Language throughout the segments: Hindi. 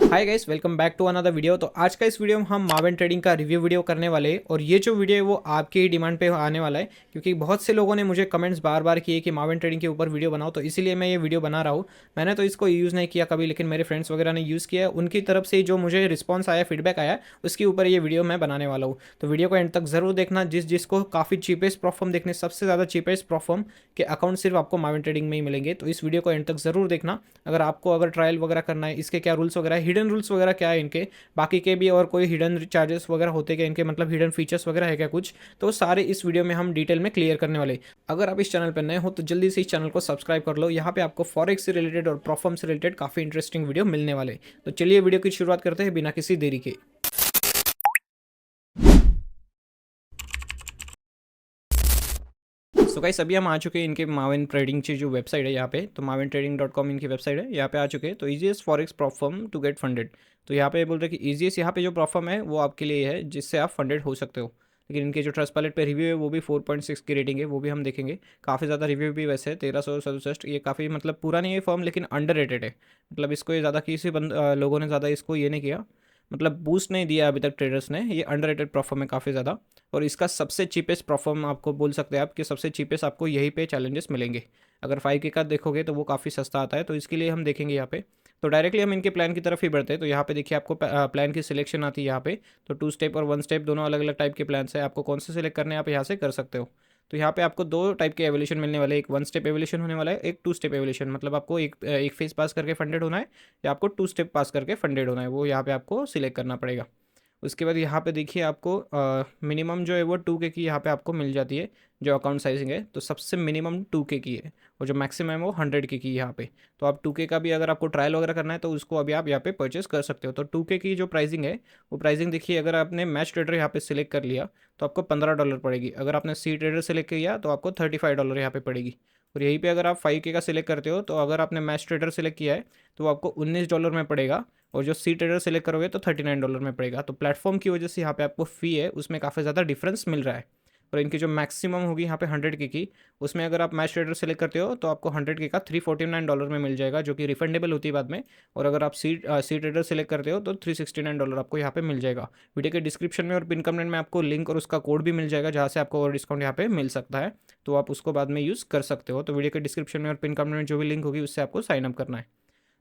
Hi guys, welcome back to another video. तो आज का इस वीडियो में हम मार्वेन ट्रेडिंग का रिव्यू वीडियो करने वाले हैं और ये जो वीडियो है वो आपकी ही डिमांड पे आने वाला है, क्योंकि बहुत से लोगों ने मुझे कमेंट्स बार बार किए कि मार्वेन ट्रेडिंग के ऊपर वीडियो बनाओ, तो इसीलिए मैं ये वीडियो बना रहा हूँ। मैंने तो इसको यूज़ नहीं किया कभी, लेकिन मेरे फ्रेंड्स वगैरह ने यूज़ किया है, उनकी तरफ से जो मुझे रिस्पॉन्स आया, फीडबैक आया, उसके ऊपर ये वीडियो मैं बनाने वाला हूँ। तो वीडियो को एंड तक ज़रूर देखना। जिसको काफ़ी चीपेस्ट प्लेटफॉर्म देखने, सबसे ज़्यादा चीपेस्ट प्लेटफॉर्म के अकाउंट सिर्फ आपको मार्वेन ट्रेडिंग में ही मिलेंगे, तो इस वीडियो को एंड तक ज़रूर देखना। अगर ट्रायल वगैरह करना है, इसके क्या रूल्स वगैरह, हिडन रूल्स वगैरह क्या है इनके, बाकी के भी और कोई हिडन चार्जेस वगैरह होते क्या इनके, मतलब हिडन फीचर्स वगैरह है क्या कुछ, तो सारे इस वीडियो में हम डिटेल में क्लियर करने वाले। अगर आप इस चैनल पर नए हो तो जल्दी से इस चैनल को सब्सक्राइब कर लो। यहाँ पे आपको फॉरेक्स से रिलेटेड और प्रोफॉर्म से रिलेटेड काफ़ी इंटरेस्टिंग वीडियो मिलने वाले। तो चलिए वीडियो की शुरुआत करते हैं बिना किसी देरी के। सो गाइस, अभी हम आ चुके हैं इनके मार्वेन ट्रेडिंग की जो वेबसाइट है यहाँ पे। तो marventrading.com इनकी वेबसाइट है, यहाँ पे आ चुके हैं। तो easiest forex platform to get funded. तो यहाँ पे बोल रहे हैं कि ईजीएस्ट यहाँ पे जो प्लेटफॉर्म है वो आपके लिए है जिससे आप फंडेड हो सकते हो। लेकिन इनके जो ट्रस्ट पैलेट पे रिव्यू है वो भी 4.6 की रेटिंग है, वो भी हम देखेंगे। काफ़ी ज़्यादा रिव्यू भी वैसे है, 1367। ये काफ़ी मतलब पूरा नहीं है फॉर्म, लेकिन अंडर रेटेड है। मतलब इसको ये ज़्यादा किसी लोगों ने ज़्यादा इसको ये नहीं किया, मतलब बूस्ट नहीं दिया अभी तक ट्रेडर्स ने। ये अंडररेटेड परफॉर्म है काफ़ी ज़्यादा। और इसका सबसे चीपेस्ट परफॉर्म आपको बोल सकते हैं आप कि सबसे चीपेस्ट आपको यहीं पे चैलेंजेस मिलेंगे। अगर 5K का देखोगे तो वो काफ़ी सस्ता आता है, तो इसके लिए हम देखेंगे यहाँ पे। तो डायरेक्टली हम इनके प्लान की तरफ ही बढ़ते हैं। तो यहाँ पे देखिए आपको प्लान की सिलेक्शन आती है यहाँ पे। तो 2 स्टेप और 1 स्टेप दोनों अलग अलग टाइप के प्लान है, आपको कौन से सिलेक्ट करने हैं आप यहाँ से कर सकते हो। तो यहाँ पे आपको दो टाइप के एवोल्यूशन मिलने वाले हैं, एक 1 स्टेप एवोल्यूशन होने वाला है, एक 2 स्टेप एवोल्यूशन। मतलब आपको एक फेज पास करके फंडेड होना है या आपको 2 स्टेप पास करके फंडेड होना है, वो यहाँ पे आपको सिलेक्ट करना पड़ेगा। उसके बाद यहाँ पे देखिए आपको मिनिमम जो है वो 2K की यहाँ पे आपको मिल जाती है। जो अकाउंट साइजिंग है तो सबसे मिनिमम 2K की है, और जो मैक्सिमम है वो 100K की यहाँ पे। तो आप 2K का भी अगर आपको ट्रायल वगैरह करना है तो उसको अभी आप यहाँ पे परचेस कर सकते हो। तो 2K की जो प्राइसिंग है वो प्राइसिंग देखिए, अगर आपने मैच ट्रेडर यहाँ पे सिलेक्ट कर लिया तो आपको $15 पड़ेगी। अगर आपने सी ट्रेडर सेलेक्ट किया तो आपको $35 यहाँ पे पड़ेगी। और यहीं पे अगर आप 5K का सिलेक्ट करते हो तो अगर आपने मैच ट्रेडर सेलेक्ट किया है तो वो आपको $19 में पड़ेगा, और जो सी ट्रेडर सेलेक्ट करोगे तो $39 में पड़ेगा। तो प्लेटफॉर्म की वजह से यहाँ पे आपको फ़ी है उसमें काफ़ी ज़्यादा डिफरेंस मिल रहा है। और इनकी जो मैक्सिमम होगी यहाँ पे 100K की, उसमें अगर आप मैच ट्रेडर सेलेक्ट करते हो तो आपको 100K का $349 में मिल जाएगा, जो कि रिफंडेबल होती है बाद में। और अगर आप सी ट्रेडर सेलेक्ट करते हो तो $369 आपको यहाँ पे मिल जाएगा। वीडियो के डिस्क्रिप्शन में और पिन कमेंट में आपको लिंक और उसका कोड भी मिल जाएगा, जहाँ से आपको और डिस्काउंट यहाँ पे मिल सकता है, तो आप उसको बाद में यूज़ कर सकते हो। तो वीडियो के डिस्क्रिप्शन में और पिन कमेंट में जो भी लिंक होगी उससे आपको साइनअप करना है।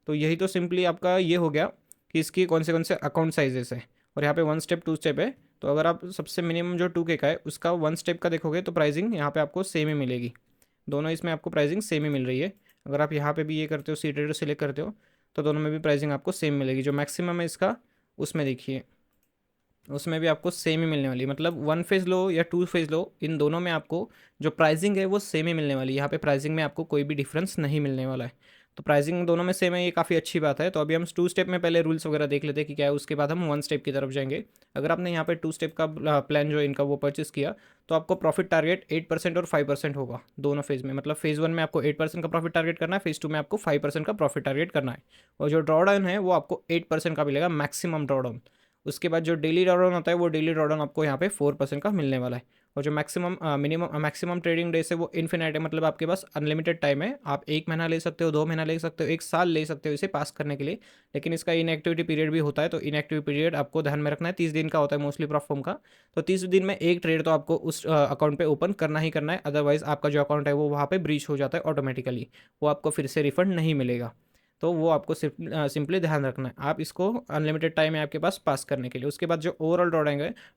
तो यही तो सिंपली आपका ये हो गया कि इसकी कौन से अकाउंट साइजेस है। और यहाँ पे 1 स्टेप 2 स्टेप है। तो अगर आप सबसे मिनिमम जो 2K का है उसका 1 स्टेप का देखोगे तो प्राइसिंग यहाँ पे आपको सेम ही मिलेगी। दोनों इसमें आपको प्राइसिंग सेम ही मिल रही है। अगर आप यहाँ पे भी ये करते हो, सी ट्रेडर सेलेक्ट करते हो, तो दोनों में भी प्राइसिंग आपको सेम मिलेगी। जो मैक्सिमम है इसका, उसमें देखिए उसमें भी आपको सेम ही मिलने वाली है। मतलब 1 फेज़ लो या 2 फेज़ लो, इन दोनों में आपको जो प्राइसिंग है वो सेम ही मिलने वाली है। यहाँ पे प्राइसिंग में आपको कोई भी डिफरेंस नहीं मिलने वाला है। तो प्राइसिंग दोनों में सेम है, ये काफ़ी अच्छी बात है। तो अभी हम 2 स्टेप में पहले रूल्स वगैरह देख लेते हैं कि क्या है, उसके बाद हम 1 स्टेप की तरफ जाएंगे। अगर आपने यहाँ पे 2 स्टेप का प्लान जो है इनका वो परचेस किया, तो आपको प्रॉफिट टारगेट 8% और 5% होगा दोनों फेज़ में। मतलब फेज़ 1 में आपको 8% का प्रॉफिट टारगेट करना है, फेज़ 2 में आपको 5% का प्रॉफिट टारगेट करना है। और जो ड्रॉडाउन है वो आपको 8% का मिलेगा, मैक्सिमम ड्रॉडाउन। उसके बाद जो डेली ड्रॉडाउन होता है वो डेली ड्रॉडाउन आपको यहाँ पे 4% का मिलने वाला है। और जो मैक्सिमम ट्रेडिंग डेज है वो इन्फिनाइट है, मतलब आपके पास अनलिमिटेड टाइम है। आप 1 महीना ले सकते हो, 2 महीना ले सकते हो, 1 साल ले सकते हो इसे पास करने के लिए। लेकिन इसका इनएक्टिविटी पीरियड भी होता है, तो इनएक्टिव पीरियड आपको ध्यान में रखना है। 30 दिन का होता है मोस्टली प्लेटफॉर्म का। तो 30 दिन में एक ट्रेड तो आपको उस अकाउंट पे ओपन करना ही करना है, अदरवाइज आपका जो अकाउंट है वो वहाँ पे ब्रीच हो जाता है ऑटोमेटिकली। वो आपको फिर से रिफंड नहीं मिलेगा। तो वो आपको सिंपली ध्यान रखना है। आप इसको अनलिमिटेड टाइम है आपके पास पास करने के लिए। उसके बाद जो ओवरऑल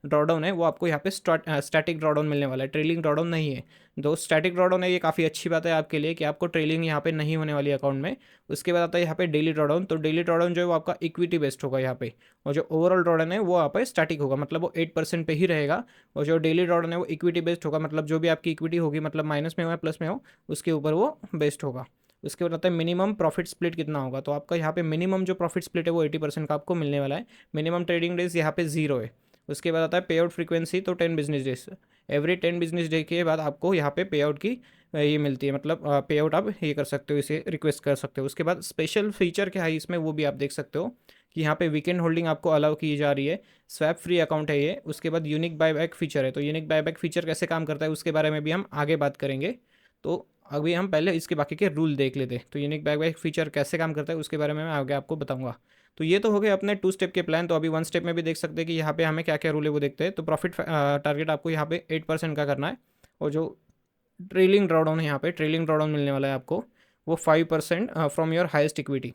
ड्रॉडाउन है वो आपको यहाँ पे स्टैटिक ड्रॉडाउन मिलने वाला है, ट्रेलिंग ड्रॉडाउन नहीं है। दो स्टैटिक ड्रॉडाउन है, ये काफ़ी अच्छी बात है आपके लिए कि आपको ट्रेलिंग यहाँ पे नहीं होने वाली अकाउंट में। उसके बाद आता है यहाँ पे डेली ड्रॉडाउन। तो डेली ड्रॉडाउन जो है वो आपका इक्विटी बेस्ड होगा यहाँ पे। और जो ओवरऑल ड्रॉडाउन है वो यहाँ पे स्टैटिक होगा, मतलब वो 8% पे ही रहेगा। और जो डेली ड्रॉडाउन है वो इक्विटी बेस्ड होगा, मतलब जो भी आपकी इक्विटी होगी, मतलब माइनस में हो या प्लस में हो, उसके ऊपर वो बेस्ड होगा। उसके बाद आता है मिनिमम प्रॉफिट स्प्लिट कितना होगा। तो आपका यहाँ पे मिनिमम जो प्रॉफिट स्प्लिट है वो 80% का आपको मिलने वाला है। मिनिमम ट्रेडिंग डेज यहाँ पे 0 है। उसके बाद आता है पे आउट फ्रीक्वेंसी, तो 10 business days. Every 10 business day के बाद आपको यहाँ पे पे आउट की ये मिलती है, मतलब पे आउट आप ये कर सकते हो, इसे रिक्वेस्ट कर सकते हो। उसके बाद स्पेशल फीचर क्या है इसमें वो भी आप देख सकते हो कि यहाँ पे वीकेंड होल्डिंग आपको अलाउ की जा रही है। स्वैप फ्री अकाउंट है ये। उसके बाद यूनिक बायबैक फीचर है। तो यूनिक बायबैक फीचर कैसे काम करता है उसके बारे में भी हम आगे बात करेंगे। तो अभी हम पहले इसके बाकी के रूल देख लेते हैं। तो यूनिक बैकबैक फीचर कैसे काम करता है उसके बारे में मैं आगे आपको बताऊंगा। तो ये तो हो गए अपने 2 स्टेप के प्लान। तो अभी 1 स्टेप में भी देख सकते हैं कि यहाँ पे हमें क्या क्या रूल है वो देखते हैं। तो प्रॉफिट टारगेट आपको यहाँ पे 8% का करना है, और जो ट्रेलिंग ड्रॉडाउन है यहाँ पे ट्रेलिंग ड्रॉडाउन मिलने वाला है आपको वो 5% फ्रॉम योर हाईएस्ट इक्विटी।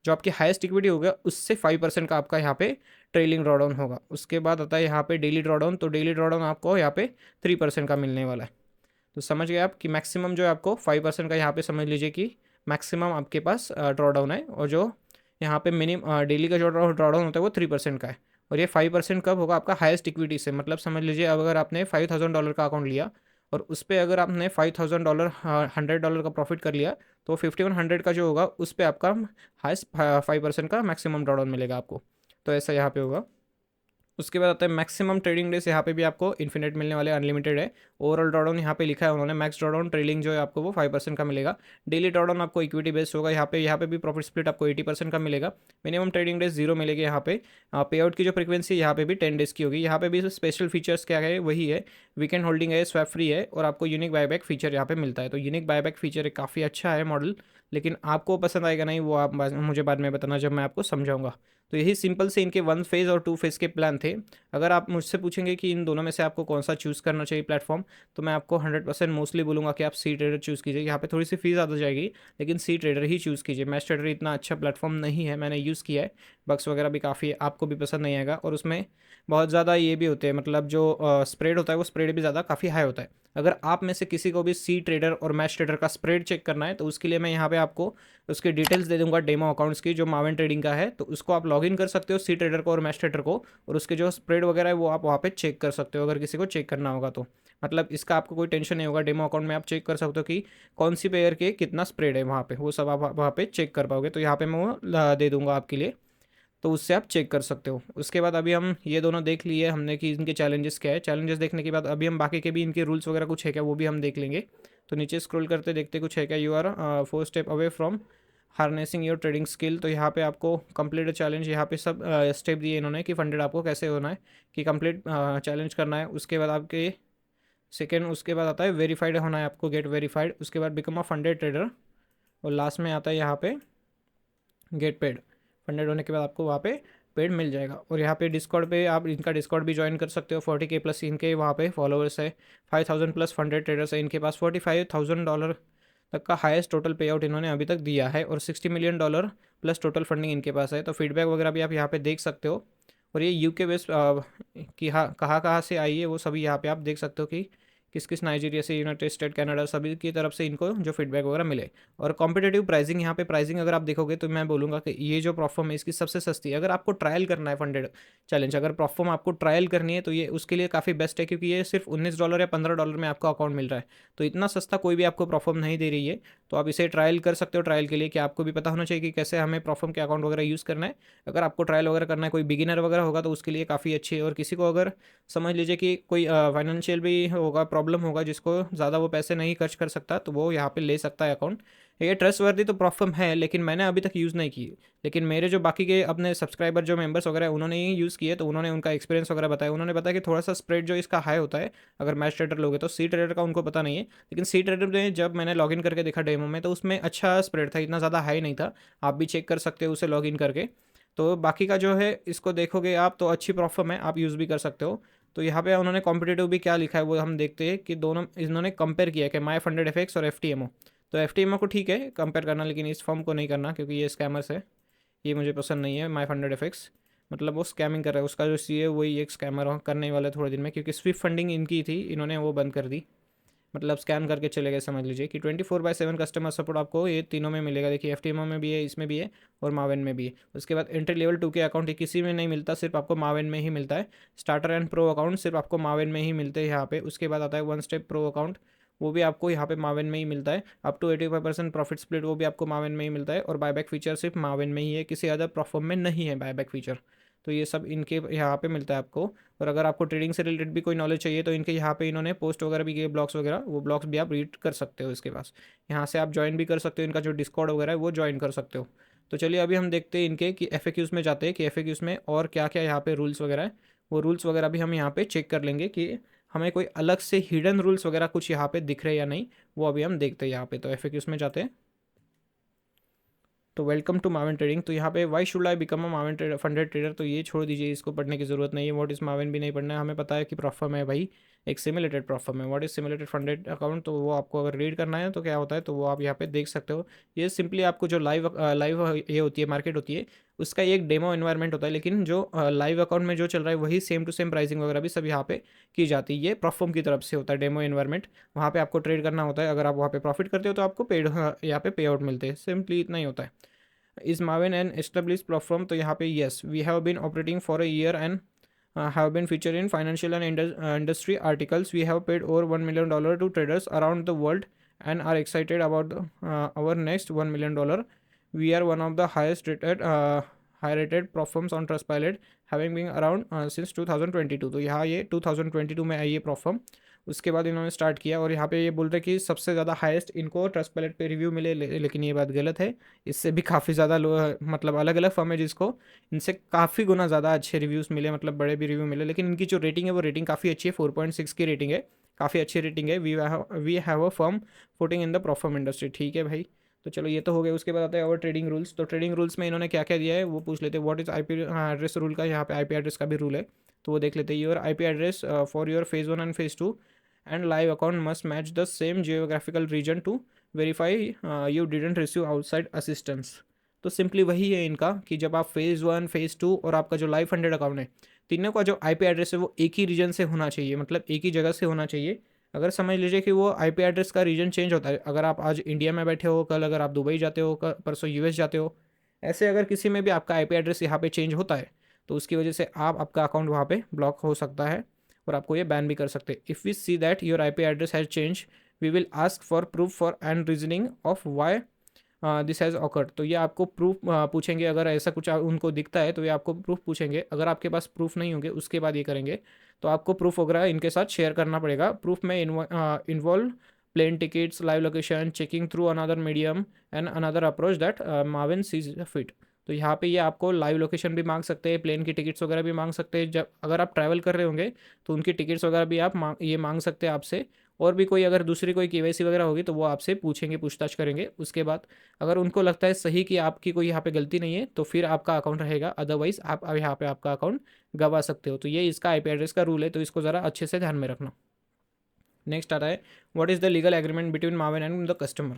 जो आपकी हाईएस्ट इक्विटी होगा उससे 5% का आपका यहाँ पे ट्रेलिंग ड्रॉडाउन होगा। उसके बाद आता है यहाँ पे डेली ड्रॉडाउन। तो डेली ड्रॉडाउन आपको यहाँ पे 3% का मिलने वाला है। तो समझ गए आप कि मैक्सिमम जो है आपको 5% का यहाँ पे समझ लीजिए कि मैक्सिमम आपके पास ड्रॉडाउन है, और जो यहाँ पे मिनिमम डेली का जो ड्रॉडाउन होता है वो 3% का है। और ये 5% कब होगा आपका हाईएस्ट इक्विटी से, मतलब समझ लीजिए अब अगर आपने $5,000 का अकाउंट लिया और उस पर अगर आपने $5,000 $100 का प्रॉफिट कर लिया, तो 5100 का जो होगा उस पर आपका हाईएस्ट 5% का मैक्सिमम ड्रॉडाउन मिलेगा आपको। तो ऐसा यहाँ पे होगा। उसके बाद आता है मैक्सिमम ट्रेडिंग डेज। यहाँ पे भी आपको इन्फिनिट मिलने वाले, अनलिमिटेड है। ओवरऑल ड्रॉडाउन यहाँ पे लिखा है उन्होंने, मैक्स ड्रॉडाउन ट्रेलिंग जो है आपको वो 5% का मिलेगा। डेली ड्रॉडाउन आपको इक्विटी बेस्ड होगा। यहाँ पे भी प्रॉफिट स्प्लिट आपको 80% का मिलेगा। मिनिमम ट्रेडिंग डेज 0 मिलेगी यहाँ पे। पे आउट की जो फ्रीक्वेंसी यहाँ पे भी 10 डेज की होगी। यहाँ पे भी स्पेशल फीचर्स क्या है वही है, वीकेंड होल्डिंग है, स्वैप फ्री है, और आपको यूनिक बायबैक फीचर यहाँ पे मिलता है। तो यूनिक बायबैक फीचर काफ़ी अच्छा है मॉडल, लेकिन आपको पसंद आएगा नहीं वो आप मुझे बाद में बताना जब मैं आपको समझाऊंगा। तो यही सिंपल से इनके 1 फेज़ और 2 फेज़ के प्लान थे। अगर आप मुझसे पूछेंगे कि इन दोनों में से आपको कौन सा चूज़ करना चाहिए प्लेटफॉर्म, तो मैं आपको 100% मोस्टली बोलूँगा कि आप सी ट्रेडर चूज़ कीजिए। यहाँ पे थोड़ी सी फीस ज़्यादा जाएगी, लेकिन सी ट्रेडर ही चूज़ कीजिए। मैच ट्रेडर इतना अच्छा प्लेटफॉर्म नहीं है, मैंने यूज़ किया है, बग्स वगैरह भी काफ़ी है, आपको भी पसंद नहीं आएगा। और उसमें बहुत ज़्यादा ये भी होते हैं, मतलब जो स्प्रेड होता है वो स्प्रेड भी ज़्यादा काफ़ी हाई होता है। अगर आप में से किसी को भी सी ट्रेडर और मैच ट्रेडर का स्प्रेड चेक करना है, तो उसके लिए मैं यहाँ पे आपको उसकी डिटेल्स दे दूंगा डेमो अकाउंट्स की, जो मावन ट्रेडिंग का है। तो उसको आप लॉगिन कर सकते हो सी ट्रेडर को और मैच ट्रेडर को, और उसके जो स्प्रेड वगैरह है वो आप वहाँ पे चेक कर सकते हो अगर किसी को चेक करना होगा तो। मतलब इसका आपको कोई टेंशन नहीं होगा, डेमो अकाउंट में आप चेक कर सकते हो कि कौन सी पेयर के कितना स्प्रेड है वहाँ पे, वो सब आप वहाँ पे चेक कर पाओगे। तो यहाँ पे मैं वो दे दूंगा आपके लिए, तो उससे आप चेक कर सकते हो। उसके बाद अभी हम ये दोनों देख लिए हमने कि इनके चैलेंजेस क्या है। चैलेंजेस देखने के बाद अभी हम बाकी के भी इनके रूल्स वगैरह कुछ है क्या वो भी हम देख लेंगे। तो नीचे स्क्रॉल करते देखते कुछ है क्या। You are 4 step away from harnessing your trading skill. तो यहाँ पे आपको कंप्लीट चैलेंज, यहाँ पे सब स्टेप दिए इन्होंने कि फंडेड आपको कैसे होना है, कि कंप्लीट चैलेंज करना है। उसके बाद आपके सेकेंड, उसके बाद आता है वेरीफाइड होना है आपको, गेट वेरीफाइड। उसके बाद बिकम अ फंडेड ट्रेडर, और लास्ट में आता है यहाँ पे गेट पेड। फंडेड होने के बाद आपको वहाँ पे पेड मिल जाएगा। और यहाँ पे डिस्कॉर्ड पे आप इनका डिस्कॉर्ड भी ज्वाइन कर सकते हो। 40K प्लस इनके वहाँ पे फॉलोअर्स है, 5000 प्लस फंडेड ट्रेडर्स है इनके पास, $45,000 तक का हाईएस्ट टोटल पे आउट इन्होंने अभी तक दिया है, और $60 मिलियन प्लस टोटल फंडिंग इनके पास है। तो फीडबैक वगैरह भी आप यहाँ पे देख सकते हो। और ये यूके बेस्ड कि हाँ कहाँ से आई है वो सभी यहाँ पे आप देख सकते हो कि किस किस नाइजीरिया से, यूनाइटेड स्टेट, कनाडा, सभी की तरफ से इनको जो फीडबैक वगैरह मिले। और कॉम्पिटेटिव प्राइसिंग, यहाँ पे प्राइसिंग अगर आप देखोगे तो मैं बोलूँगा कि ये जो प्रोफॉर्म है इसकी सबसे सस्ती है। अगर आपको ट्रायल करना है फंडेड चैलेंज, अगर प्रोफॉर्म आपको ट्रायल करनी है तो ये उसके लिए काफ़ी बेस्ट है, क्योंकि ये सिर्फ $19 या $15 में आपका अकाउंट मिल रहा है। तो इतना सस्ता कोई भी आपको प्रोफॉर्म नहीं दे रही है। तो आप इसे ट्रायल कर सकते हो ट्रायल के लिए, कि आपको भी पता होना चाहिए कि कैसे हमें प्रोफॉर्म के अकाउंट वगैरह यूज़ करना है। अगर आपको ट्रायल वगैरह करना है, कोई बिगिनर वगैरह होगा तो उसके लिए काफ़ी अच्छी है। और किसी को अगर समझ लीजिए कि कोई फाइनेंशियल भी होगा, प्रॉब्लम होगा, जिसको ज़्यादा वो पैसे नहीं खर्च कर सकता, तो वो यहाँ पे ले सकता है अकाउंट। ये ट्रस्ट वर्दी तो प्रोफॉर्म है, लेकिन मैंने अभी तक यूज़ नहीं की। लेकिन मेरे जो बाकी के अपने सब्सक्राइबर जो मेंबर्स वगैरह उन्होंने ही यूज़ किए, तो उन्होंने उनका एक्सपीरियंस वगैरह बताया। उन्होंने बताया कि थोड़ा सा स्प्रेड जो इसका हाई होता है अगर मैच ट्रेडर लोगे तो। सी ट्रेडर का उनको पता नहीं है, लेकिन सी ट्रेडर में जब मैंने लॉगिन करके देखा डेमो में, तो उसमें अच्छा स्प्रेड था, इतना ज़्यादा हाई नहीं था। आप भी चेक कर सकते हो उसे लॉगिन करके। तो बाकी का जो है इसको देखोगे आप तो अच्छी प्रोफॉर्म है, आप यूज़ भी कर सकते हो। तो यहाँ पे उन्होंने कॉम्पिटेटिव भी क्या लिखा है वो हम देखते हैं, कि दोनों इन्होंने कंपेयर किया है कि माई फंडेड एफएक्स और एफटीएमओ। तो एफटीएमओ को ठीक है कंपेयर करना, लेकिन इस फॉर्म को नहीं करना, क्योंकि ये स्कैमर्स है, ये मुझे पसंद नहीं है। माई फंडेड एफएक्स मतलब वो स्कैमिंग कर रहा है, उसका जो सी है वही एक स्कैमर करने वाला है थोड़े दिन में, क्योंकि स्विफ्ट फंडिंग इनकी थी, इन्होंने वो बंद कर दी, मतलब स्कैन करके चले गए। समझ लीजिए कि 24/7 कस्टमर सपोर्ट आपको ये तीनों में मिलेगा। देखिए एफटीएमओ में भी है, इसमें भी है, और मावन में भी है। उसके बाद एंट्री लेवल 2 के अकाउंट किसी में नहीं मिलता, सिर्फ आपको मावन में ही मिलता है। स्टार्टर एंड प्रो अकाउंट सिर्फ आपको मावन में ही मिलते हैं यहाँ पे। उसके बाद आता है 1 स्टेप प्रो अकाउंट, वो भी आपको यहाँ पे मावन में ही मिलता है। अप टू 85% प्रॉफिट स्प्लिट वो भी आपको मावन में ही मिलता है। और बायबैक फीचर सिर्फ मावन में ही है, किसी अदर प्लेटफॉर्म में नहीं है बायबैक फीचर। तो ये सब इनके यहाँ पे मिलता है आपको। और अगर आपको ट्रेडिंग से रिलेटेड भी कोई नॉलेज चाहिए तो इनके यहाँ पे इन्होंने पोस्ट वगैरह भी किए, ब्लॉग्स वगैरह, वो ब्लॉग्स भी आप रीड कर सकते हो इसके पास। यहाँ से आप ज्वाइन भी कर सकते हो, इनका जो डिस्कॉर्ड वगैरह है वो ज्वाइन कर सकते हो। तो चलिए अभी हम देखते हैं इनके कि एफएक्यूज़ में जाते हैं, कि एफएक्यूज़ में और क्या क्या यहाँ पे रूल्स वगैरह है। वो रूल्स वगैरह भी हम यहाँ पे चेक कर लेंगे कि हमें कोई अलग से हिडन रूल्स वगैरह कुछ यहाँ पे दिख रहे हैं या नहीं, वो अभी हम देखते हैं यहाँ पे। तो एफएक्यूज़ में जाते हैं। तो वेलकम टू माविन ट्रेडिंग। तो यहाँ पे why should I become a Maven trader funded trader, तो ये छोड़ दीजिए, इसको पढ़ने की ज़रूरत नहीं है। व्हाट इज़ माविन भी नहीं पढ़ना है, हमें पता है कि प्रॉप फर्म है भाई, एक सिमुलेटेड प्रॉप फर्म है। What is simulated funded account, तो वो आपको अगर रीड करना है तो क्या होता है, तो वो आप यहाँ पे देख सकते हो। ये सिंपली आपको जो लाइव ये होती है, मार्केट होती है, उसका एक डेमो एनवायरनमेंट होता है, लेकिन जो लाइव अकाउंट में जो चल रहा है वही सेम टू सेम प्राइसिंग वगैरह भी सब यहाँ पे की जाती है। ये प्रॉप फर्म की तरफ से होता है डेमो एनवायरनमेंट, वहाँ पे आपको ट्रेड करना होता है। अगर आप वहाँ पे प्रॉफिट करते हो तो आपको पेड यहाँ पे पे आउट मिलते हैं, सिंपली इतना ही होता है। Is Maven an establish platform, तो यहाँ पे yes we have been operating for a year and have been featured in financial and industry articles. We have paid over $1 million to traders around the world and are excited about our next $1 million. We are one of the high rated prop firms on Trustpilot, having been around since 2022. तो यहाँ ये 2022 में आई ये prop firm, उसके बाद इन्होंने स्टार्ट किया। और यहाँ पे ये बोल रहे कि सबसे ज़्यादा हाईएस्ट इनको ट्रस्ट पैलेट पे रिव्यू मिले, लेकिन ये बात गलत है। इससे भी काफ़ी ज़्यादा मतलब अलग अलग फर्म है जिसको इनसे काफ़ी गुना ज़्यादा अच्छे रिव्यूज़ मिले, मतलब बड़े भी रिव्यू मिले, लेकिन इनकी जो रेटिंग है वो रेटिंग काफ़ी अच्छी है, 4.6 की रेटिंग है, काफ़ी अच्छी रेटिंग है। We have a firm footing in the prop firm industry. ठीक है भाई, तो चलो ये तो हो गया। उसके बाद आता है और ट्रेडिंग रूल्स। तो ट्रेडिंग रूल्स में इन्होंने क्या क्या दिया है वो पूछ लेते हैं। What is IP address rule का, यहाँ पे आईपी एड्रेस का भी रूल है, तो वो देख लेते हैं। Your IP address for your phase 1 and phase 2 and live account must match the same geographical region to verify you didn't receive outside assistance। तो सिंपली वही है इनका कि जब आप फेज़ 1 फेज़ 2 और आपका जो लाइव फंडेड अकाउंट है, तीनों का जो आईपी एड्रेस है वो एक ही रीजन से होना चाहिए, मतलब एक ही जगह से होना चाहिए। अगर समझ लीजिए कि वो आईपी एड्रेस का रीजन चेंज होता है, अगर आप आज इंडिया में बैठे हो, कल अगर आप दुबई जाते हो, परसों यूएस जाते हो, ऐसे अगर किसी में भी आपका आईपी एड्रेस यहाँ पे चेंज होता है तो उसकी वजह से आपका अकाउंट वहाँ पे ब्लॉक हो सकता है और आपको ये बैन भी कर सकते हैं। If we see that your IP address has change, we will ask for proof for and reasoning of why this has occurred. तो ये आपको प्रूफ पूछेंगे, अगर ऐसा कुछ उनको दिखता है तो ये आपको प्रूफ पूछेंगे। अगर आपके पास प्रूफ नहीं होंगे उसके बाद ये करेंगे, तो आपको प्रूफ वगैरह इनके साथ शेयर करना पड़ेगा। प्रूफ में involve plane tickets, live location, checking through another medium and another approach that Maven sees fit. तो यहाँ पे ये आपको लाइव लोकेशन भी मांग सकते हैं, प्लेन की टिकट्स वगैरह भी मांग सकते हैं। जब अगर आप ट्रैवल कर रहे होंगे तो उनकी टिकट्स वगैरह भी आप मांग सकते हैं आपसे। और भी कोई अगर दूसरी कोई केवाईसी वगैरह होगी तो वो आपसे पूछेंगे, पूछताछ करेंगे। उसके बाद अगर उनको लगता है सही कि आपकी कोई यहाँ पे गलती नहीं है तो फिर आपका अकाउंट रहेगा, अदरवाइज आप यहाँ पे आपका अकाउंट गंवा सकते हो। तो ये इसका आईपी एड्रेस का रूल है, तो इसको ज़रा अच्छे से ध्यान में रखना। नेक्स्ट आता है what is the legal agreement between Maven and the customer.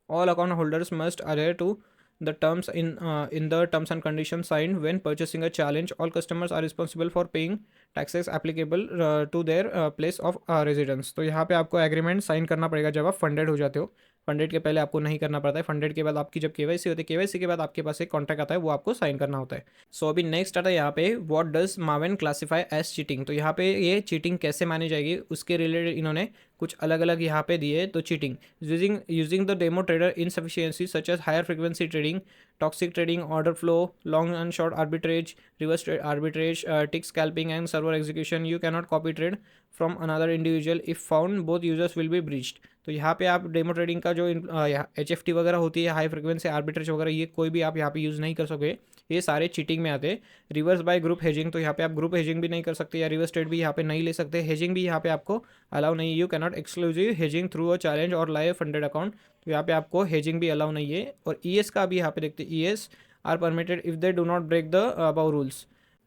All account holders must adhere to the terms in the terms and conditions signed when purchasing a challenge. All customers are responsible for paying taxes applicable to their place of residence। तो यहाँ पे आपको एग्रीमेंट साइन करना पड़ेगा जब आप फंडेड हो जाते हो। फंडेड के पहले आपको नहीं करना पड़ता है, फंडेड के बाद आपकी जब केवाईसी होती है, केवाईसी के बाद आपके पास एक कॉन्ट्रैक्ट आता है, वो आपको साइन करना होता है। सो अभी नेक्स्ट आता है यहाँ पे what does Maven classify as cheating. तो यहाँ पे ये चीटिंग कैसे मानी जाएगी उसके रिलेटेड इन्होंने कुछ अलग अलग यहाँ पे दिए। तो cheating using the demo trader insufficiency such as higher frequency trading, toxic trading, order flow, long and short arbitrage, reverse arbitrage, tick scalping and server execution. You cannot copy trade from another individual if found both users will be breached। तो यहाँ पे आप डेमो ट्रेडिंग का जो HFT वगैरह होती है, हाई फ्रिक्वेंसी आर्बिट्रेज वगैरह, ये कोई भी आप यहाँ पे यूज़ नहीं कर सकोगे, ये सारे चीटिंग में आते हैं। रिवर्स बाय ग्रुप हेजिंग, तो यहाँ पे आप ग्रुप हेजिंग भी नहीं कर सकते या रिवर्स ट्रेड भी यहाँ पे नहीं ले सकते, हेजिंग भी यहाँ पे आपको अलाउ नहीं। You cannot exclusive hedging through a challenge और लाइव फंडेड अकाउंट, तो यहाँ पे आपको हेजिंग भी अलाउ नहीं है। और ES का भी यहाँ पे देखते हैं, ES are permitted if they do not break the above rules.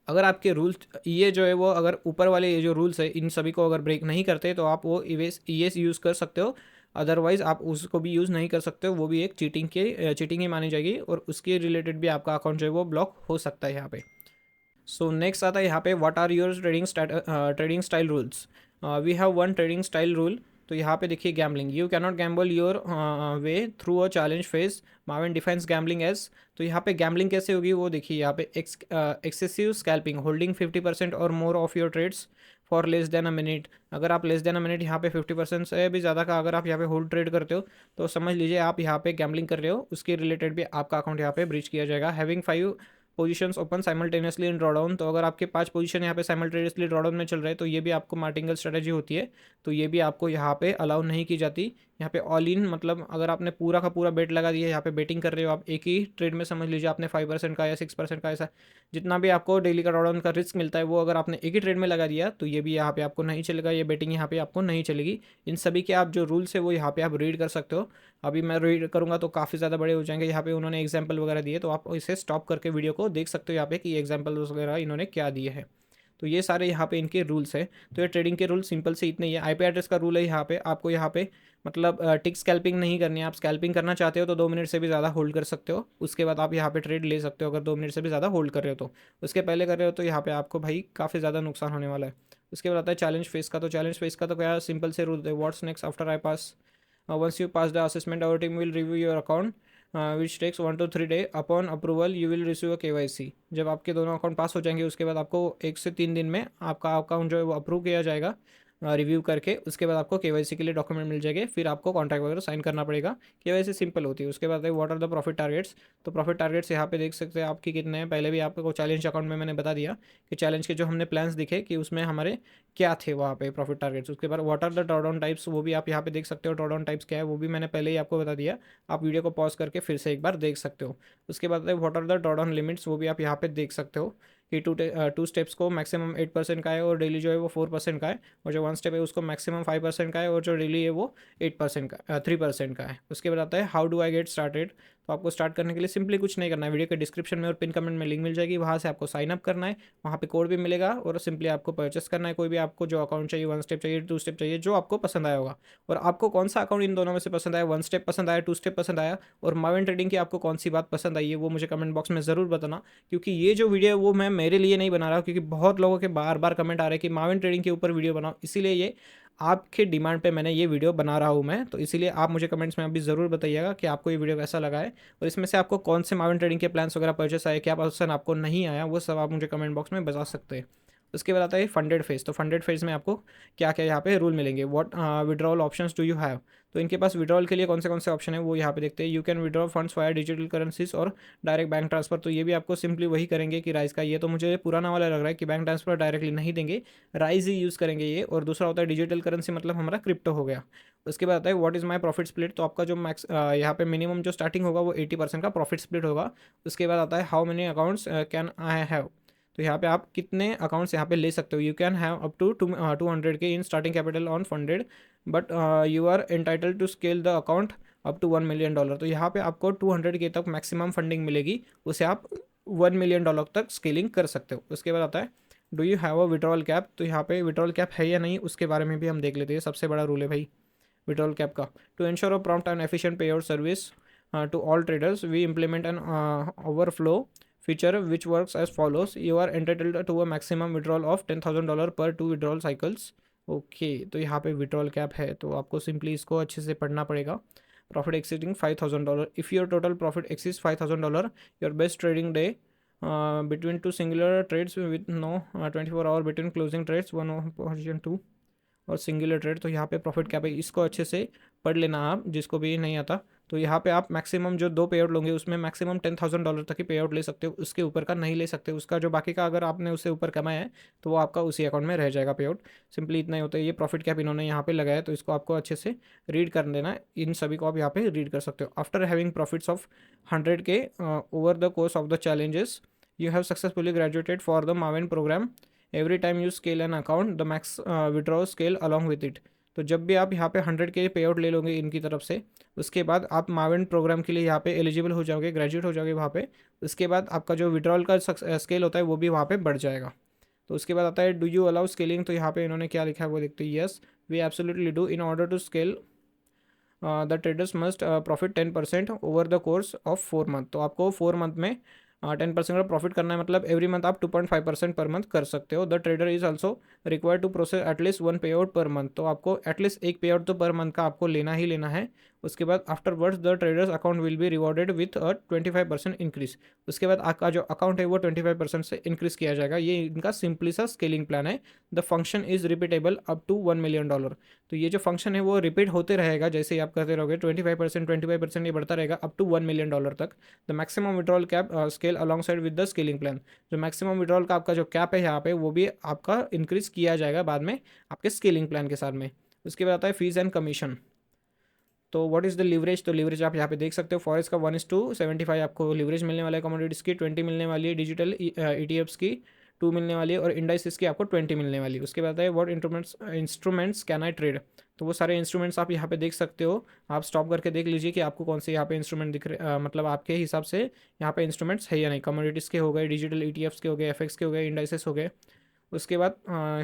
अगर आपके रूल्स ये जो है वो अगर ऊपर वाले ये जो रूल्स है इन सभी को अगर ब्रेक नहीं करते तो आप वो ES यूज़ कर सकते हो, अदरवाइज़ आप उसको भी यूज़ नहीं कर सकते हो। वो भी एक चीटिंग ही मानी जाएगी और उसके रिलेटेड भी आपका अकाउंट जो है वो ब्लॉक हो सकता है यहाँ पे। सो नेक्स्ट आता है यहाँ पे what are your trading style rules. We have one trading style rule. तो यहाँ पे देखिए gambling, you cannot gamble your way through a challenge phase. Maven defines gambling as, तो यहाँ पे गैम्बलिंग कैसे होगी वो देखिए यहाँ पे एक्सेसिव स्कैल्पिंग, होल्डिंग 50% और more of your trades for less than a minute. अगर आप लेस देन अ मिनट यहाँ पे 50% से भी ज़्यादा का अगर आप यहाँ पे होल्ड ट्रेड करते हो तो समझ लीजिए आप यहाँ पे गैम्बलिंग कर रहे हो, उसके रिलेटेड भी आपका अकाउंट यहाँ पे ब्रीच किया जाएगा। हैविंग 5 पोजीशंस ओपन साइमल्टेनियसली इन ड्रॉडाउन, तो अगर आपके 5 पोजीशन यहाँ पे साइमल्टेनियसली ड्रॉडाउन में चल रहे हैं तो ये भी आपको मार्टिंगल स्ट्रेटजी होती है, तो ये भी आपको यहाँ पे अलाउ नहीं की जाती। यहाँ पे ऑल इन मतलब अगर आपने पूरा का पूरा बेट लगा दिया, यहाँ पे बेटिंग कर रहे हो आप एक ही ट्रेड में, समझ लीजिए आपने 5% का या 6% का, ऐसा जितना भी आपको डेली का ड्रॉडाउन का रिस्क मिलता है वो अगर आपने एक ही ट्रेड में लगा दिया तो ये भी यहाँ पे आपको नहीं चलेगा, ये बेटिंग यहाँ पे आपको नहीं चलेगी। इन सभी के आप जो रूल्स है वो यहाँ पे आप रीड कर सकते हो। अभी मैं रीड करूँगा तो काफ़ी ज़्यादा बड़े हो जाएंगे, यहाँ पे उन्होंने एग्जाम्पल वगैरह दिए, तो आप इसे स्टॉप करके वीडियो को देख सकते हो यहाँ पे कि एग्जाम्पल वगैरह इन्होंने क्या दिए हैं। तो ये सारे यहाँ पे इनके रूल्स हैं। तो ये ट्रेडिंग के रूल सिंपल से इतने ही है। आईपी एड्रेस का रूल है यहाँ पे, आपको यहाँ पे मतलब टिक स्कैल्पिंग नहीं करनी है। आप स्कैल्पिंग करना चाहते हो तो 2 मिनट से भी ज़्यादा होल्ड कर सकते हो, उसके बाद आप यहाँ पे ट्रेड ले सकते हो। अगर 2 मिनट से भी ज़्यादा होल्ड कर रहे हो तो, उसके पहले कर रहे हो तो यहाँ पे आपको भाई काफ़ी ज़्यादा नुकसान होने वाला है। उसके बाद आता है चैलेंज फेस का। तो चैलेंज फेस का तो क्या सिंपल से रूल है, what's next after I pass, once you pass the assessment our team will review your account which takes 1 to 3 day, upon approval you will receive a KYC। जब आपके दोनों अकाउंट पास हो जाएंगे उसके बाद आपको 1 से 3 दिन में आपका अकाउंट जो है वो अप्रूव किया जाएगा रिव्यू करके, उसके बाद आपको KYC के लिए डॉक्यूमेंट मिल जाएंगे, फिर आपको कॉन्ट्रैक्ट वगैरह साइन करना पड़ेगा। KYC सिंपल होती है। उसके बाद है what are the profit targets. तो प्रॉफिट टारगेट्स यहाँ पे देख सकते हैं आपके कितने हैं, पहले भी आपको चैलेंज अकाउंट में मैंने बता दिया कि चैलेंज के जो हमने प्लान्स दिखे कि उसमें हमारे क्या थे वहाँ पे प्रॉफिट टारगेट्स। उसके बाद what are the drawdown types, वो भी आप यहाँ पे देख सकते हो। ड्रॉडाउन टाइप्स क्या है वो भी मैंने पहले ही आपको बता दिया, आप वीडियो को पॉज करके फिर से एक बार देख सकते हो। उसके बाद what are the drawdown limits, वो भी आप यहाँ पे देख सकते हो कि टू स्टेप्स को मैक्सिमम 8% का है और डेली जो है वो 4% का है, और जो 1 स्टेप है उसको मैक्सिमम 5% का है और जो डेली है वो 8% का 3% का है। उसके बाद आता है how do I get started. तो आपको स्टार्ट करने के लिए सिंपली कुछ नहीं करना है, वीडियो के डिस्क्रिप्शन में और पिन कमेंट में लिंक मिल जाएगी, वहाँ से आपको साइन अप करना है, वहाँ पे कोड भी मिलेगा और सिंपली आपको परचेस करना है। कोई भी आपको जो अकाउंट चाहिए, 1 स्टेप चाहिए, 2 स्टेप चाहिए, जो आपको पसंद आया होगा। और आपको कौन सा अकाउंट इन दोनों में से पसंद आया, 1 स्टेप पसंद आया, 2 स्टेप पसंद आया, और माविन ट्रेडिंग की आपको कौन सी बात पसंद आई है वो मुझे कमेंट बॉक्स में ज़रूर बताना। क्योंकि ये जो वीडियो है वो मैं मेरे लिए नहीं बना रहा हूँ, क्योंकि बहुत लोगों के बार बार कमेंट आ रहे हैं कि माविन ट्रेडिंग के ऊपर वीडियो बनाओ, इसीलिए ये आपके डिमांड पे मैंने ये वीडियो बना रहा हूँ मैं। तो इसीलिए आप मुझे कमेंट्स में अभी ज़रूर बताइएगा कि आपको ये वीडियो कैसा लगा है, और इसमें से आपको कौन से माविन ट्रेडिंग के प्लान्स वगैरह परचेस आए, क्या पसंद आपको नहीं आया, वो सब आप मुझे कमेंट बॉक्स में बता सकते हैं। उसके बाद आता है फंडेड फेज। तो फंडेड फेज में आपको क्या क्या यहाँ पे रूल मिलेंगे, what withdrawal options do you have. तो इनके पास विड्रॉल के लिए कौन से ऑप्शन है वो यहाँ पे देखते हैं। You can withdraw funds via digital currencies और डायरेक्ट बैंक ट्रांसफर। तो ये भी आपको सिंपली वही करेंगे कि राइज का, ये तो मुझे पुराना वाला लग रहा है कि बैंक ट्रांसफर डायरेक्टली नहीं देंगे, राइज ही यूज़ करेंगे ये। और दूसरा होता है डिजिटल करेंसी, मतलब हमारा क्रिप्टो हो गया। उसके बाद आता है what is my profit split. तो आपका जो मैक्स यहाँ पे मिनिमम जो स्टार्टिंग होगा वो 80% का प्रॉफिट स्प्लिट होगा। उसके बाद आता है how many accounts can I have. तो यहाँ पे आप कितने अकाउंट्स यहाँ पे ले सकते हो। You can have up to 200K in starting capital on funded, but you are entitled to scale the account up to $1 million. तो यहाँ पे आपको 200K तक मैक्सिमम फंडिंग मिलेगी, उसे आप $1 मिलियन तक स्केलिंग कर सकते हो। उसके बाद आता है do you have a withdrawal cap. तो यहाँ पे विड्रॉल कैप है या नहीं उसके बारे में भी हम देख लेते हैं, सबसे बड़ा रूल है भाई विड्रॉल कैप का। To ensure a prompt and efficient payout service to all traders, we implement an overflow feature which works as follows. You are entitled to a maximum withdrawal of $10,000 per 2 withdrawal cycles. Okay, तो यहाँ पे विड्रॉल कैप है, तो आपको सिंपली इसको अच्छे से पढ़ना पड़ेगा। Profit exceeding $5,000, if your total profit exceeds $5,000, your best trading day between two singular trades with no 24 hour between closing trades, one position 2 और सिंगुलर ट्रेड। तो यहाँ पे प्रॉफिट कैप है, इसको अच्छे से पढ़ लेना आप, जिसको भी नहीं आता। तो यहाँ पे आप मैक्सिमम जो 2 पे आउट लोगे उसमें मैक्सिमम $10,000 तक ही पे आउट ले सकते हो, उसके ऊपर का नहीं ले सकते। उसका जो बाकी का अगर आपने उससे ऊपर कमाया है तो वो आपका उसी अकाउंट में रह जाएगा पे आउट। सिंपली इतना ही होता है। ये प्रॉफिट कैप इन्होंने यहाँ पे लगाया, तो इसको आपको अच्छे से रीड कर देना। इन सभी को आप यहाँ पे रीड कर सकते हो। After having profits of 100K over the course of the challenges, you have successfully graduated for the Maven program. Every time you scale an account the max withdraw scale along with it. तो जब भी आप यहाँ पे 100K पे आउट ले लोगे इनकी तरफ से, उसके बाद आप माविन प्रोग्राम के लिए यहाँ पे एलिजिबल हो जाओगे, ग्रेजुएट हो जाओगे वहाँ पे। उसके बाद आपका जो विड्रॉल का स्केल होता है वो भी वहाँ पे बढ़ जाएगा। तो उसके बाद आता है डू यू अलाउ स्केलिंग। तो यहाँ पे इन्होंने क्या लिखा है वो देखते हैं। Yes we absolutely do. In order to scale the traders must profit 10% over the course of 4 month. तो आपको 4 मंथ में 10% का प्रॉफिट करना है, मतलब एवरी मंथ आप 2.5% पर मंथ कर सकते हो। The trader is also required to process at least 1 pay out per month. तो आपको एटलीस्ट 1 पे आउट तो पर मंथ का आपको लेना ही लेना है। उसके बाद afterwards the traders account will be rewarded with a 25% increase. उसके बाद आपका जो अकाउंट है वो 25% से इंक्रीज किया जाएगा। ये इनका सिंपली सा स्केलिंग प्लान है। The function is repeatable up to $1 million। तो ये जो फंक्शन है वो रिपीट होते रहेगा, जैसे ही आप करते रहोगे 25% ये बढ़ता रहेगा अप टू $1 million तक। The maximum withdrawal cap scale along side with the scaling plan. जो मैक्सिमम विड्रॉल का आपका जो कैप है यहाँ पे वो भी आपका इंक्रीज किया जाएगा बाद में आपके स्केलिंग प्लान के साथ में। उसके बाद आता है फीस एंड कमीशन। तो व्हाट इज़ द लीवरेज? तो लीवरेज आप यहाँ पे देख सकते हो, फॉरेक्स का 1:75 आपको लीवरेज मिलने वाला है, कमोडिटीज़ की 20 मिलने वाली है, डिजिटल ETFs की 2 मिलने वाली है और इंडाइसिस की आपको 20 मिलने वाली है। उसके बाद है what instruments can I trade. तो वो सारे इंस्ट्रूमेंट्स आप यहाँ पे देख सकते हो। आप स्टॉप करके देख लीजिए कि आपको कौन से यहाँ पे इंस्ट्रूमेंट दिख रहे, मतलब आपके हिसाब से यहाँ पे इंस्ट्रूमेंट्स है या नहीं। कमोडिटीज़ के हो गए, डिजिटल ETFs के हो गए, FX के हो गए, इंडाइसेस हो गए। उसके बाद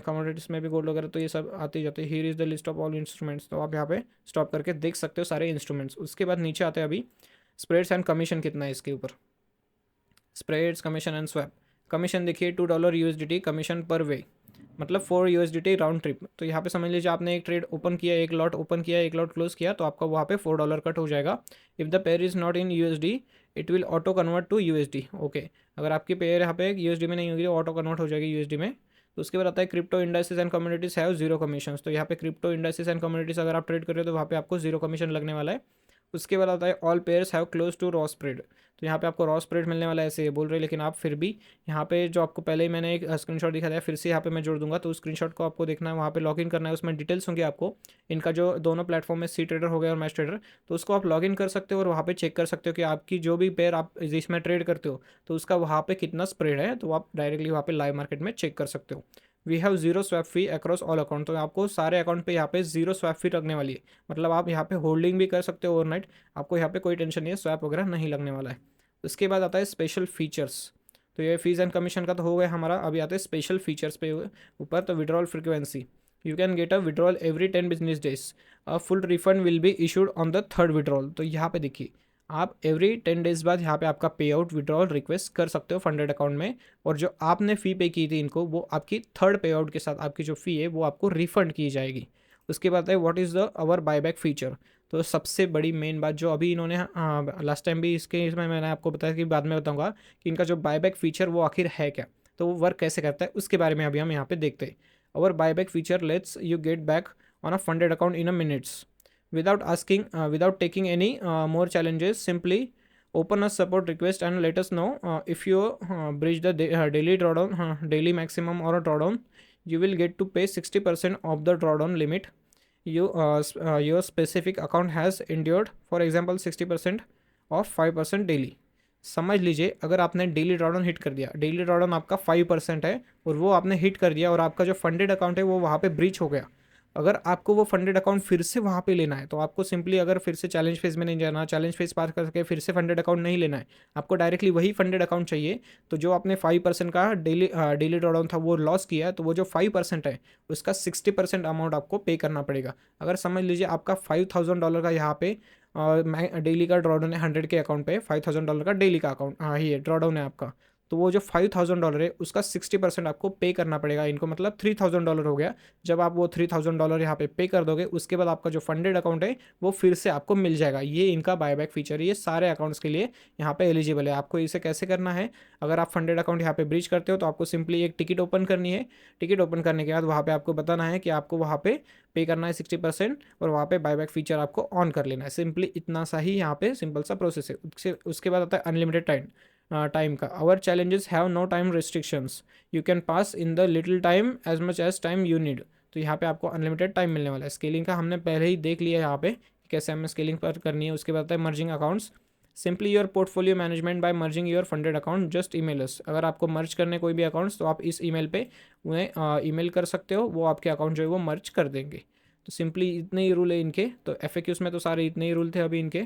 कमोडिटीज़ में भी गोल्ड वगैरह, तो ये सब आते ही जाते हैं। Here is the list of all instruments. तो आप यहाँ पे स्टॉप करके देख सकते हो सारे इंस्ट्रूमेंट्स। उसके बाद नीचे आते हैं अभी स्प्रेड्स एंड कमीशन कितना है इसके ऊपर। Spreads, commission and swap. Commission देखिए $2 USDT कमीशन पर वे, मतलब 4 USDT राउंड ट्रिप। तो यहाँ पे समझ लीजिए आपने एक ट्रेड ओपन किया, एक लॉट ओपन किया, एक लॉट क्लोज किया, तो आपका वहाँ पे $4 कट हो जाएगा। If the pair is not in USD it will auto convert to USD। Okay, अगर आपकी पेयर यहाँ पे USD में नहीं होगी तो ऑटो कन्वर्ट हो जाएगी USD में। तो उसके बाद आता है crypto indices and communities have zero commission. तो यहाँ पे क्रिप्टो इंडाइसेस एंड कम्युनिटीज अगर आप ट्रेड कर रहे हो तो वहाँ पे आपको जीरो कमीशन लगने वाला है। उसके बाद आता है all pairs have close to raw spread. तो यहाँ पे आपको रॉ स्प्रेड मिलने वाला है, ऐसे ये बोल रहे हैं, लेकिन आप फिर भी यहाँ पे जो आपको पहले ही मैंने एक स्क्रीनशॉट दिखा दिया, फिर से यहाँ पे मैं जोड़ दूंगा। तो उस स्क्रीनशॉट को आपको देखना है, वहाँ पे लॉगिन करना है, उसमें डिटेल्स होंगे आपको इनका, जो दोनों प्लेटफॉर्म में सी ट्रेडर हो गया और मैच ट्रेडर। तो उसको आप लॉगिन कर सकते हो और वहाँ पे चेक कर सकते हो कि आपकी जो भी पेयर आप जिसमें ट्रेड करते हो तो उसका वहाँ पे कितना स्प्रेड है। तो आप डायरेक्टली वहाँ पे लाइव मार्केट में चेक कर सकते हो। We have zero swap fee across all account. तो आपको सारे अकाउंट पे यहाँ पे जीरो स्वैप फी लगने वाली है, मतलब आप यहाँ पे होल्डिंग भी कर सकते हो ओवरनाइट, आपको यहाँ पे कोई टेंशन नहीं है, स्वैप वगैरह नहीं लगने वाला है। उसके बाद आता है स्पेशल फीचर्स। तो ये फीस एंड कमीशन का तो हो गया हमारा, अभी आते हैं स्पेशल फीचर्स पे ऊपर। तो withdrawal frequency, you can get a withdrawal every 10 business days, a full refund will be issued on the third withdrawal. तो यहाँ पे देखिए आप एवरी 10 डेज बाद यहाँ पे आपका पे आउट विड्रॉल रिक्वेस्ट कर सकते हो फंडेड अकाउंट में, और जो आपने फ़ी पे की थी इनको वो आपकी थर्ड पे आउट के साथ आपकी जो फ़ी है वो आपको रिफंड की जाएगी। उसके बाद है what is the our buyback feature. तो सबसे बड़ी मेन बात जो अभी इन्होंने लास्ट टाइम भी इसमें मैंने आपको बताया कि बाद में बताऊंगा कि इनका जो बायबैक फीचर वो आखिर है क्या, तो वो वर्क कैसे करता है उसके बारे में अभी हम यहाँ पे देखते हैं। Our buyback feature lets you get back on a funded account in a minutes without taking any more challenges. Simply open a support request and let us know if you breach the daily drawdown, daily maximum or a drawdown. You will get to pay 60% of the drawdown limit your specific account has endured. For example 60% of 5% daily. समझ लीजिए अगर आपने डेली ड्रॉडाउन हिट कर दिया, डेली ड्रॉडाउन आपका 5% है और वो आपने हिट कर दिया और आपका जो फंडेड अकाउंट है वो वहाँ पे ब्रीच हो गया, अगर आपको वो फंडेड अकाउंट फिर से वहाँ पे लेना है तो आपको सिंपली अगर फिर से चैलेंज फेज में नहीं जाना, चैलेंज फेज पार करके फिर से फंडेड अकाउंट नहीं लेना है, आपको डायरेक्टली वही फंडेड अकाउंट चाहिए। तो जो आपने 5% का डेली ड्रॉडाउन था वो लॉस किया, तो वो जो 5% है उसका 60% अमाउंट आपको पे करना पड़ेगा। अगर समझ लीजिए आपका $5,000 का यहाँ पे डेली का ड्रॉडाउन है 100 के अकाउंट पे, $5,000 का डेली का अकाउंट ये ड्रॉडाउन है आपका, तो वो जो $5,000 है उसका 60% आपको पे करना पड़ेगा इनको, मतलब $3,000 हो गया। जब आप वो $3,000 यहाँ पे पे कर दोगे उसके बाद आपका जो फंडेड अकाउंट है वो फिर से आपको मिल जाएगा। ये इनका बायबैक फीचर है, ये सारे अकाउंट्स के लिए यहाँ पे एलिजिबल है। आपको इसे कैसे करना है, अगर आप फंडेड अकाउंट यहाँ पे ब्रीच करते हो तो आपको सिंपली एक टिकट ओपन करनी है। टिकट ओपन करने के बाद वहाँ पे आपको बताना है कि आपको वहाँ पे करना है 60% और वहाँ पे बायबैक फीचर आपको ऑन कर लेना है। सिंपली इतना सा ही यहाँ पे सिंपल सा प्रोसेस है। उसके बाद आता है अनलिमिटेड टाइम का। Our challenges have no time restrictions, you can pass in the little time as much as time you need. तो यहाँ पे आपको अनलिमिटेड टाइम मिलने वाला है। स्केलिंग का हमने पहले ही देख लिया यहाँ पे कैसे हमें स्केलिंग पर करनी है। उसके बाद है merging accounts, simply your portfolio management by merging your funded account, just email अस। अगर आपको मर्ज करने कोई भी अकाउंट्स तो आप इस ईमेल पे उन्हें ईमेल कर सकते हो, वो आपके अकाउंट जो है वो मर्ज कर देंगे। तो सिंपली इतने ही रूल है इनके। तो FAQs में तो सारे इतने ही रूल थे अभी इनके।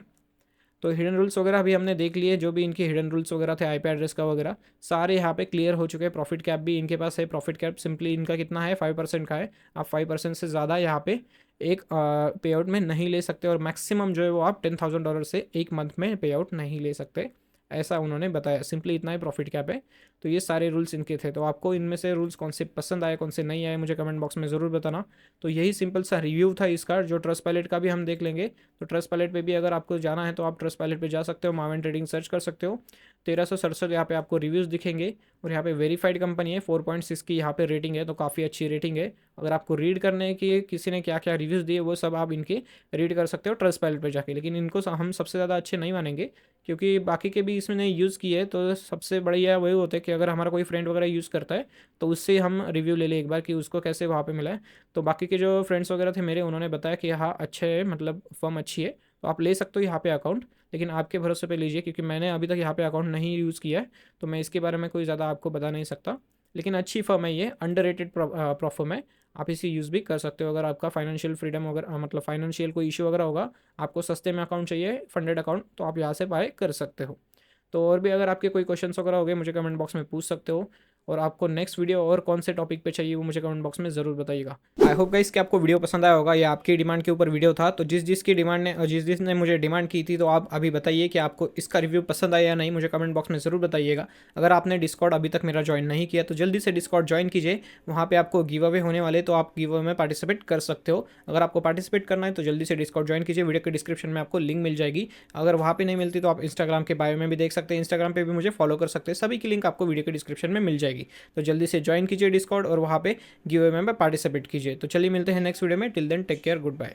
तो हिडन रूल्स वगैरह भी हमने देख लिए, जो भी इनके हिडन रूल्स वगैरह थे IP एड्रेस का वगैरह सारे यहाँ पे क्लियर हो चुके हैं। प्रॉफिट कैप भी इनके पास है। प्रॉफिट कैप सिंपली इनका कितना है, 5% का है। आप 5% से ज़्यादा यहाँ पे एक पे आउट में नहीं ले सकते, और मैक्सिमम जो है वो आप $10,000 से एक मंथ में पे आउट नहीं ले सकते। ऐसा उन्होंने बताया। सिंपली इतना ही प्रॉफिट कैप है। तो ये सारे रूल्स इनके थे। तो आपको इनमें से रूल्स कौन से पसंद आए, कौन से नहीं आए, मुझे कमेंट बॉक्स में ज़रूर बताना। तो यही सिंपल सा रिव्यू था इसका। जो ट्रस्ट पैलेट का भी हम देख लेंगे। तो ट्रस्ट पैलेट पे भी अगर आपको जाना है तो आप ट्रस्ट पैलेट पे जा सकते हो, मावेन ट्रेडिंग सर्च कर सकते हो। 1367 यहाँ पे आपको रिव्यूज़ दिखेंगे और यहाँ पे वेरीफाइड कंपनी है, 4.6 की यहाँ पे रेटिंग है, तो काफ़ी अच्छी रेटिंग है। अगर आपको रीड करने की किसी ने क्या क्या रिव्यूज़ दिए वो सब आप इनके रीड कर सकते हो ट्रस्ट पैलेट पे जाके। लेकिन इनको हम सबसे ज़्यादा अच्छे नहीं मानेंगे क्योंकि बाकी के भी इसमें यूज़ किए। तो सबसे बढ़िया वही होता है कि अगर हमारा कोई फ्रेंड वगैरह यूज़ करता है तो उससे हम रिव्यू ले लें एक बार कि उसको कैसे वहाँ पे मिला है। तो बाकी के जो फ्रेंड्स वगैरह थे मेरे, उन्होंने बताया कि हाँ अच्छे है, मतलब फर्म अच्छी है, तो आप ले सकते हो यहाँ पे अकाउंट। लेकिन आपके भरोसे पे लीजिए क्योंकि मैंने अभी तक यहाँ पे अकाउंट नहीं यूज़ किया है, तो मैं इसके बारे में कोई ज़्यादा आपको बता नहीं सकता। लेकिन अच्छी फर्म है ये, अंडररेटेड फर्म है। आप इसे यूज़ भी कर सकते हो अगर आपका फाइनेंशियल फ्रीडम वगैरह, मतलब फाइनेंशियल कोई इशू वगैरह होगा, आपको सस्ते में अकाउंट चाहिए, फंडेड अकाउंट, तो आप यहाँ से बाय कर सकते हो। तो और भी अगर आपके कोई क्वेश्चंस वगैरह हो गए मुझे कमेंट बॉक्स में पूछ सकते हो। और आपको नेक्स्ट वीडियो और कौन से टॉपिक पे चाहिए वो मुझे कमेंट बॉक्स में ज़रूर बताइएगा। आई होप गाइस कि आपको वीडियो पसंद आया होगा। ये आपकी डिमांड के ऊपर वीडियो था। तो जिसकी डिमांड ने, जिसने मुझे डिमांड की थी, तो आप अभी बताइए कि आपको इसका रिव्यू पसंद आया या नहीं, मुझे कमेंट बॉक्स में ज़रूर बताइएगा। अगर आपने डिस्कॉर्ड अभी तक मेरा ज्वाइन नहीं किया तो जल्दी से डिस्कॉर्ड ज्वाइन कीजिए। वहाँ पर आपको गिव अवे होने वाले, तो आप गिव अवे में पार्टिसिपेट कर सकते हो। अगर आपको पार्टिसिपेट करना है तो जल्दी से डिस्कॉर्ड ज्वाइन कीजिए। वीडियो के डिस्क्रिप्शन में आपको लिंक मिल जाएगी। अगर वहाँ पर नहीं मिलती तो आप इंस्टाग्राम के बायो में भी देख सकते हैं, इंस्टाग्राम पर भी मुझे फॉलो कर सकते हैं। सभी की लिंक आपको वीडियो के डिस्क्रिप्शन में मिल जाएगी। तो जल्दी से ज्वाइन कीजिए डिस्कॉर्ड और वहाँ पे गिव अवे में पार्टिसिपेट कीजिए। तो चलिए मिलते हैं नेक्स्ट वीडियो में। Till then take care, good bye.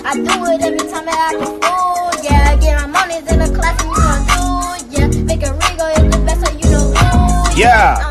I do it every time that I can fool, yeah. Get my money's in the class and you gon' do, yeah. Make a ring go, it's the best, so you know, yeah.